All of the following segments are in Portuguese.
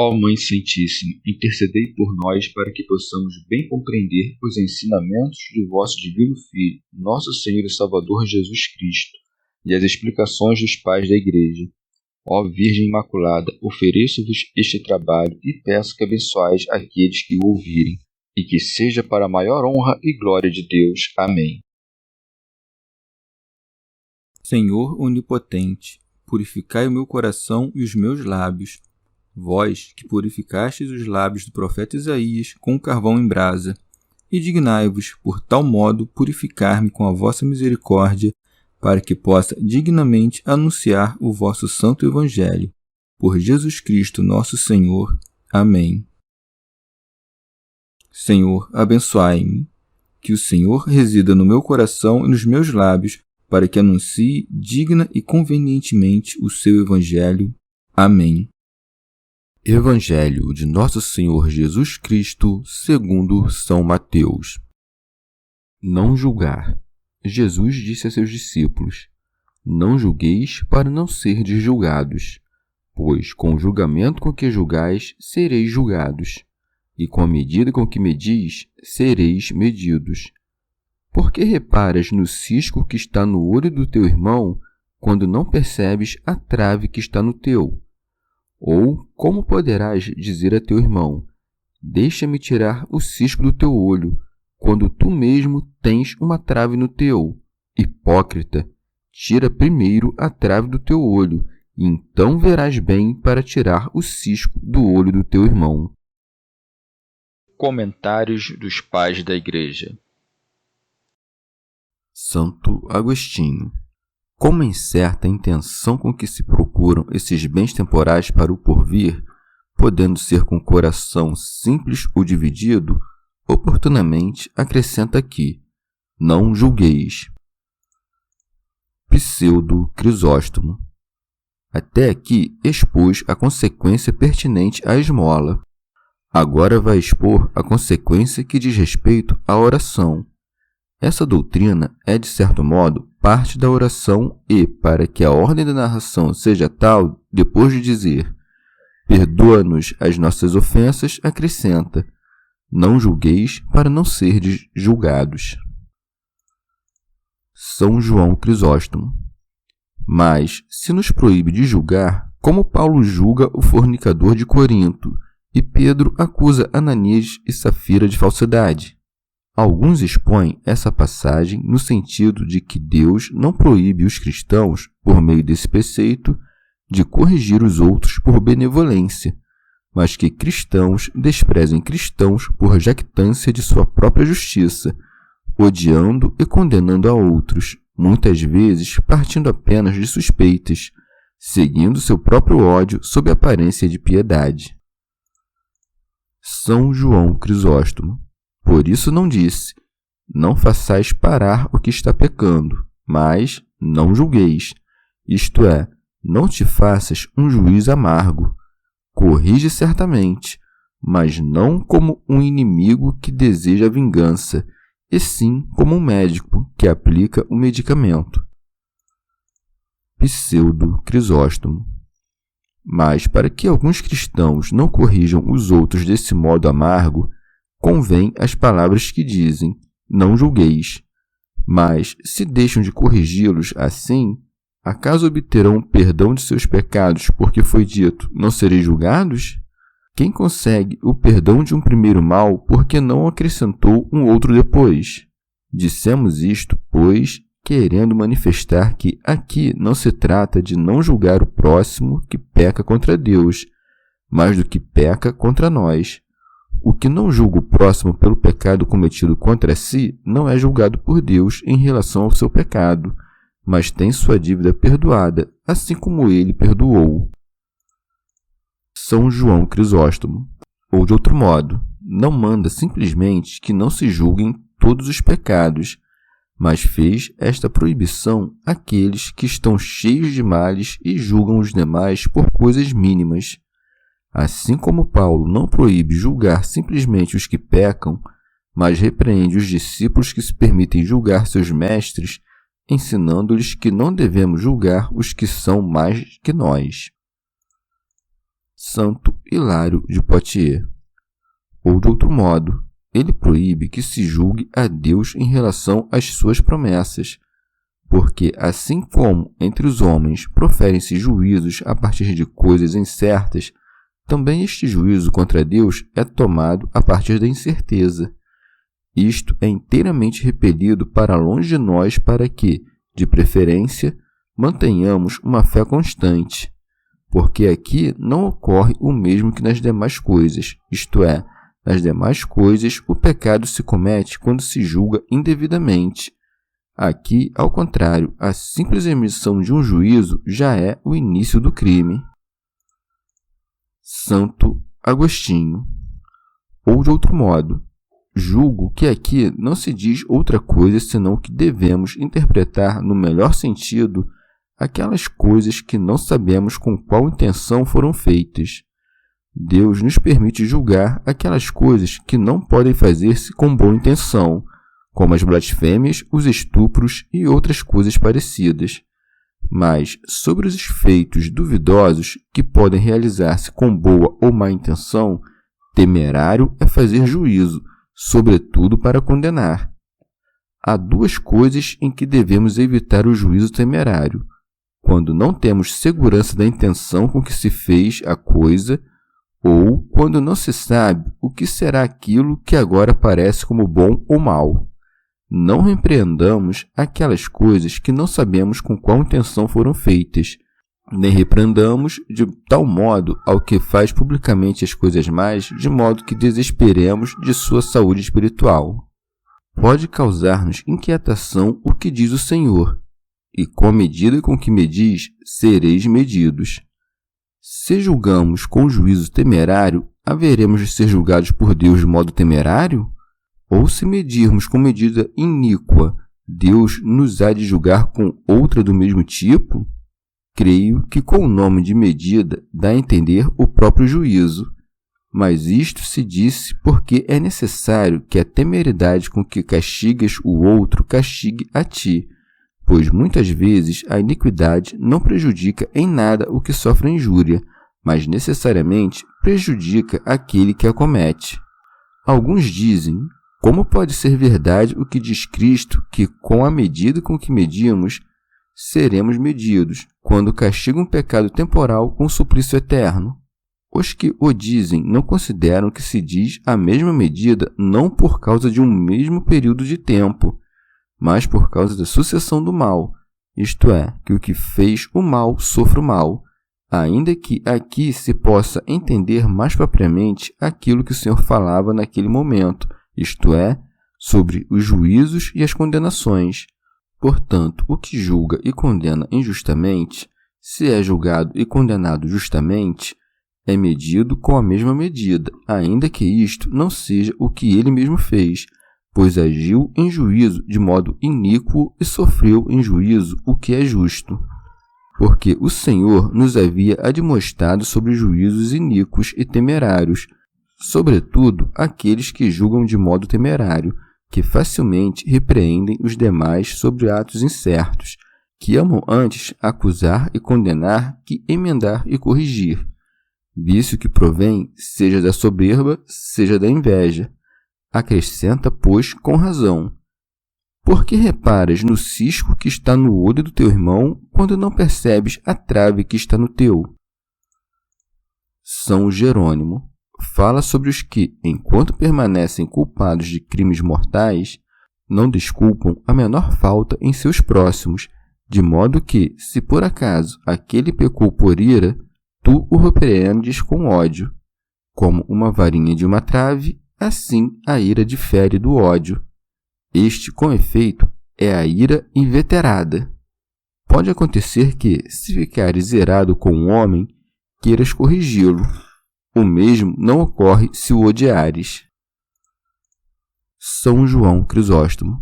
Ó Mãe Santíssima, intercedei por nós para que possamos bem compreender os ensinamentos de vosso Divino Filho, nosso Senhor e Salvador Jesus Cristo, e as explicações dos pais da Igreja. Ó Virgem Imaculada, ofereço-vos este trabalho e peço que abençoeis aqueles que o ouvirem, e que seja para a maior honra e glória de Deus. Amém. Senhor onipotente, purificai o meu coração e os meus lábios. Vós, que purificastes os lábios do profeta Isaías com o carvão em brasa, e dignai-vos, por tal modo, purificar-me com a vossa misericórdia, para que possa dignamente anunciar o vosso santo Evangelho. Por Jesus Cristo, nosso Senhor. Amém. Senhor, abençoai-me. Que o Senhor resida no meu coração e nos meus lábios, para que anuncie digna e convenientemente o seu Evangelho. Amém. Evangelho de Nosso Senhor Jesus Cristo, segundo São Mateus. Não julgar. Jesus disse a seus discípulos: Não julgueis para não serdes julgados, pois com o julgamento com que julgais, sereis julgados, e com a medida com que medis, sereis medidos. Por que reparas no cisco que está no olho do teu irmão, quando não percebes a trave que está no teu? Ou como poderás dizer a teu irmão: Deixa-me tirar o cisco do teu olho, quando tu mesmo tens uma trave no teu? Hipócrita, tira primeiro a trave do teu olho, e então verás bem para tirar o cisco do olho do teu irmão. Comentários dos Pais da Igreja. Santo Agostinho. Como incerta a intenção com que se procuram esses bens temporais para o porvir, podendo ser com coração simples ou dividido, oportunamente acrescenta aqui: não julgueis. Pseudo Crisóstomo. Até aqui expôs a consequência pertinente à esmola. Agora vai expor a consequência que diz respeito à oração. Essa doutrina é, de certo modo, parte da oração e, para que a ordem da narração seja tal, depois de dizer: perdoa-nos as nossas ofensas, acrescenta: não julgueis para não serdes julgados. São João Crisóstomo. Mas, se nos proíbe de julgar, como Paulo julga o fornicador de Corinto, e Pedro acusa Ananias e Safira de falsidade? Alguns expõem essa passagem no sentido de que Deus não proíbe os cristãos, por meio desse preceito, de corrigir os outros por benevolência, mas que cristãos desprezem cristãos por jactância de sua própria justiça, odiando e condenando a outros, muitas vezes partindo apenas de suspeitas, seguindo seu próprio ódio sob aparência de piedade. São João Crisóstomo. Por isso não disse: não façais parar o que está pecando, mas não julgueis, isto é, não te faças um juiz amargo. Corrige certamente, mas não como um inimigo que deseja a vingança, e sim como um médico que aplica o medicamento. Pseudo Crisóstomo. Mas para que alguns cristãos não corrijam os outros desse modo amargo, convém as palavras que dizem: não julgueis. Mas, se deixam de corrigi-los assim, acaso obterão perdão de seus pecados porque foi dito: não sereis julgados? Quem consegue o perdão de um primeiro mal porque não acrescentou um outro depois? Dissemos isto, pois, querendo manifestar que aqui não se trata de não julgar o próximo que peca contra Deus, mas do que peca contra nós. O que não julga o próximo pelo pecado cometido contra si não é julgado por Deus em relação ao seu pecado, mas tem sua dívida perdoada, assim como ele perdoou. São João Crisóstomo. Ou de outro modo, não manda simplesmente que não se julguem todos os pecados, mas fez esta proibição àqueles que estão cheios de males e julgam os demais por coisas mínimas. Assim como Paulo não proíbe julgar simplesmente os que pecam, mas repreende os discípulos que se permitem julgar seus mestres, ensinando-lhes que não devemos julgar os que são mais que nós. Santo Hilário de Poitiers. Ou de outro modo, ele proíbe que se julgue a Deus em relação às suas promessas, porque assim como entre os homens proferem-se juízos a partir de coisas incertas, também este juízo contra Deus é tomado a partir da incerteza. Isto é inteiramente repelido para longe de nós para que, de preferência, mantenhamos uma fé constante, porque aqui não ocorre o mesmo que nas demais coisas, isto é, nas demais coisas o pecado se comete quando se julga indevidamente. Aqui, ao contrário, a simples emissão de um juízo já é o início do crime. Santo Agostinho. Ou de outro modo, julgo que aqui não se diz outra coisa senão que devemos interpretar no melhor sentido aquelas coisas que não sabemos com qual intenção foram feitas. Deus nos permite julgar aquelas coisas que não podem fazer-se com boa intenção, como as blasfêmias, os estupros e outras coisas parecidas. Mas, sobre os feitos duvidosos que podem realizar-se com boa ou má intenção, temerário é fazer juízo, sobretudo para condenar. Há duas coisas em que devemos evitar o juízo temerário: quando não temos segurança da intenção com que se fez a coisa, ou quando não se sabe o que será aquilo que agora parece como bom ou mal. Não repreendamos aquelas coisas que não sabemos com qual intenção foram feitas, nem repreendamos de tal modo ao que faz publicamente as coisas más, de modo que desesperemos de sua saúde espiritual. Pode causar-nos inquietação o que diz o Senhor, e com a medida com que medis, sereis medidos. Se julgamos com juízo temerário, haveremos de ser julgados por Deus de modo temerário? Ou se medirmos com medida iníqua, Deus nos há de julgar com outra do mesmo tipo? Creio que com o nome de medida dá a entender o próprio juízo. Mas isto se disse porque é necessário que a temeridade com que castigas o outro castigue a ti, pois muitas vezes a iniquidade não prejudica em nada o que sofre a injúria, mas necessariamente prejudica aquele que a comete. Alguns dizem: como pode ser verdade o que diz Cristo, que com a medida com que medimos, seremos medidos, quando castiga um pecado temporal com suplício eterno? Os que o dizem não consideram que se diz a mesma medida não por causa de um mesmo período de tempo, mas por causa da sucessão do mal, isto é, que o que fez o mal sofre o mal, ainda que aqui se possa entender mais propriamente aquilo que o Senhor falava naquele momento, isto é, sobre os juízos e as condenações. Portanto, o que julga e condena injustamente, se é julgado e condenado justamente, é medido com a mesma medida, ainda que isto não seja o que ele mesmo fez, pois agiu em juízo de modo iníquo e sofreu em juízo o que é justo. Porque o Senhor nos havia admoestado sobre juízos iníquos e temerários, sobretudo aqueles que julgam de modo temerário, que facilmente repreendem os demais sobre atos incertos, que amam antes acusar e condenar que emendar e corrigir. Vício que provém, seja da soberba, seja da inveja. Acrescenta, pois, com razão: por que reparas no cisco que está no olho do teu irmão, quando não percebes a trave que está no teu? São Jerônimo fala sobre os que, enquanto permanecem culpados de crimes mortais, não desculpam a menor falta em seus próximos, de modo que, se por acaso aquele pecou por ira, tu o repreendes com ódio. Como uma varinha de uma trave, assim a ira difere do ódio. Este, com efeito, é a ira inveterada. Pode acontecer que, se ficares irado com um homem, queiras corrigi-lo. O mesmo não ocorre se o odiares. São João Crisóstomo.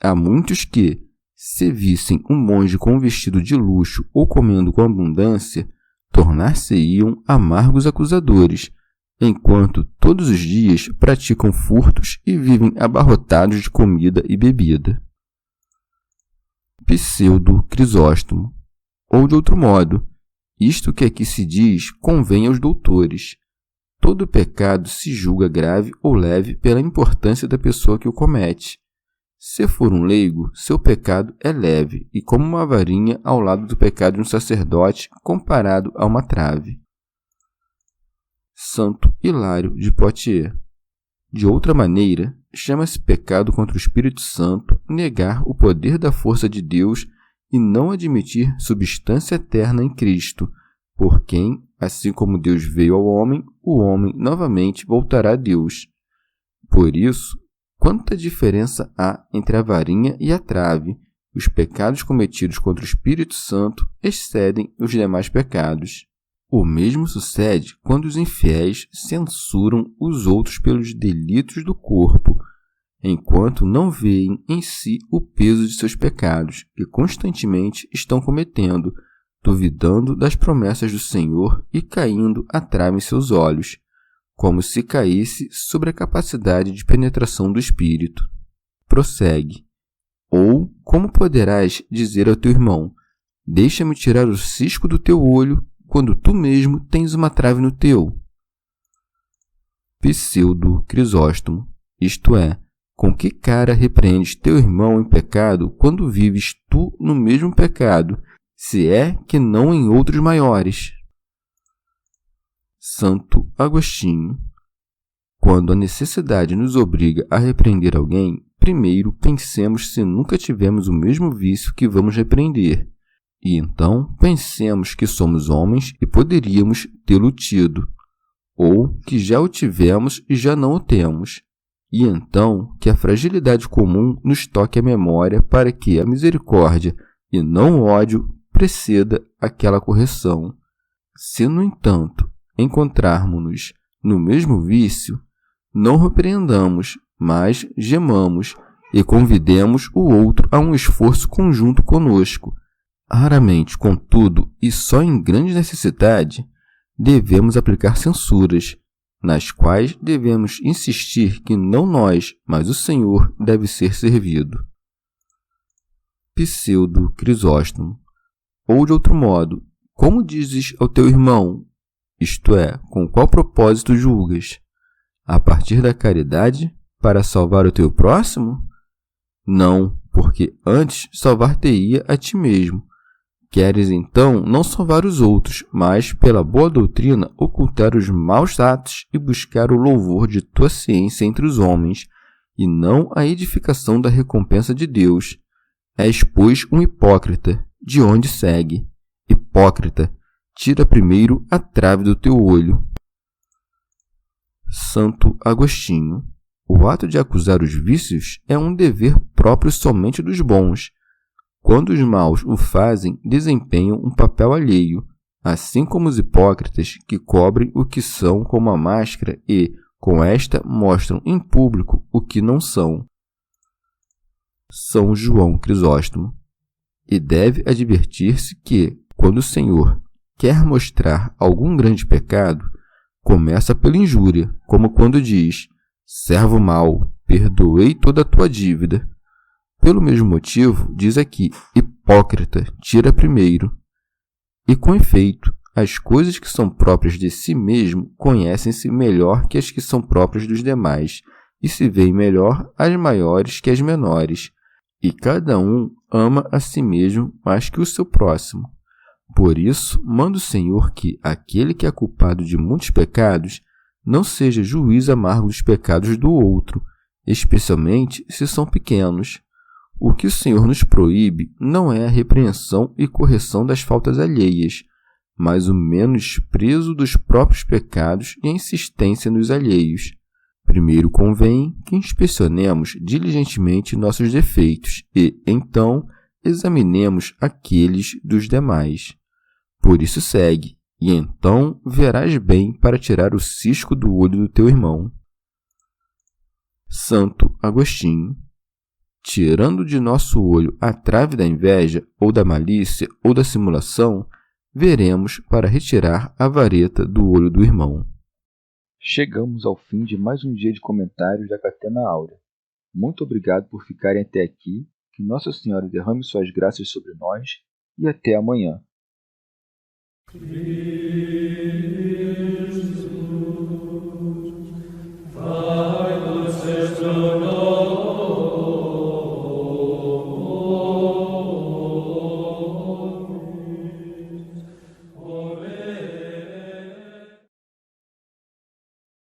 Há muitos que, se vissem um monge com um vestido de luxo ou comendo com abundância, tornar-se-iam amargos acusadores, enquanto todos os dias praticam furtos e vivem abarrotados de comida e bebida. Pseudo Crisóstomo. Ou de outro modo, Isto que aqui se diz convém aos doutores. Todo pecado se julga grave ou leve pela importância da pessoa que o comete. Se for um leigo, seu pecado é leve e como uma varinha ao lado do pecado de um sacerdote comparado a uma trave. Santo Hilário de Poitiers. De outra maneira, chama-se pecado contra o Espírito Santo negar o poder da força de Deus e não admitir substância eterna em Cristo, por quem, assim como Deus veio ao homem, o homem novamente voltará a Deus. Por isso, quanta diferença há entre a varinha e a trave! Os pecados cometidos contra o Espírito Santo excedem os demais pecados. O mesmo sucede quando os infiéis censuram os outros pelos delitos do corpo, enquanto não veem em si o peso de seus pecados, que constantemente estão cometendo, duvidando das promessas do Senhor e caindo a trave em seus olhos, como se caísse sobre a capacidade de penetração do Espírito. Prossegue. Ou como poderás dizer ao teu irmão, deixa-me tirar o cisco do teu olho, quando tu mesmo tens uma trave no teu? Pseudo Crisóstomo, isto é, com que cara repreendes teu irmão em pecado quando vives tu no mesmo pecado, se é que não em outros maiores? Santo Agostinho. Quando a necessidade nos obriga a repreender alguém, primeiro pensemos se nunca tivemos o mesmo vício que vamos repreender. E então pensemos que somos homens e poderíamos tê-lo tido, ou que já o tivemos e já não o temos. E então que a fragilidade comum nos toque a memória para que a misericórdia e não o ódio preceda aquela correção. Se, no entanto, encontrarmos-nos no mesmo vício, não repreendamos, mas gemamos e convidemos o outro a um esforço conjunto conosco. Raramente, contudo, e só em grande necessidade, devemos aplicar censuras, nas quais devemos insistir que não nós, mas o Senhor deve ser servido. Pseudo Crisóstomo. Ou de outro modo, como dizes ao teu irmão, isto é, com qual propósito julgas? A partir da caridade, para salvar o teu próximo? Não, porque antes salvar-te-ia a ti mesmo. Queres, então, não salvar os outros, mas, pela boa doutrina, ocultar os maus atos e buscar o louvor de tua ciência entre os homens, e não a edificação da recompensa de Deus. És, pois, um hipócrita, de onde segue. Hipócrita, tira primeiro a trave do teu olho. Santo Agostinho. O ato de acusar os vícios é um dever próprio somente dos bons. Quando os maus o fazem, desempenham um papel alheio, assim como os hipócritas que cobrem o que são com uma máscara e, com esta, mostram em público o que não são. São João Crisóstomo. E deve advertir-se que, quando o Senhor quer mostrar algum grande pecado, começa pela injúria, como quando diz, servo mau, perdoei toda a tua dívida. Pelo mesmo motivo, diz aqui, hipócrita, tira primeiro. E com efeito, as coisas que são próprias de si mesmo conhecem-se melhor que as que são próprias dos demais, e se veem melhor as maiores que as menores, e cada um ama a si mesmo mais que o seu próximo. Por isso, manda o Senhor que aquele que é culpado de muitos pecados não seja juiz amargo dos pecados do outro, especialmente se são pequenos. O que o Senhor nos proíbe não é a repreensão e correção das faltas alheias, mas o menosprezo dos próprios pecados e a insistência nos alheios. Primeiro convém que inspecionemos diligentemente nossos defeitos e, então, examinemos aqueles dos demais. Por isso segue, e então verás bem para tirar o cisco do olho do teu irmão. Santo Agostinho. Tirando de nosso olho a trave da inveja, ou da malícia, ou da simulação, veremos para retirar a vareta do olho do irmão. Chegamos ao fim de mais um dia de comentários da Catena Áurea. Muito obrigado por ficarem até aqui, que Nossa Senhora derrame suas graças sobre nós e até amanhã. Kyrie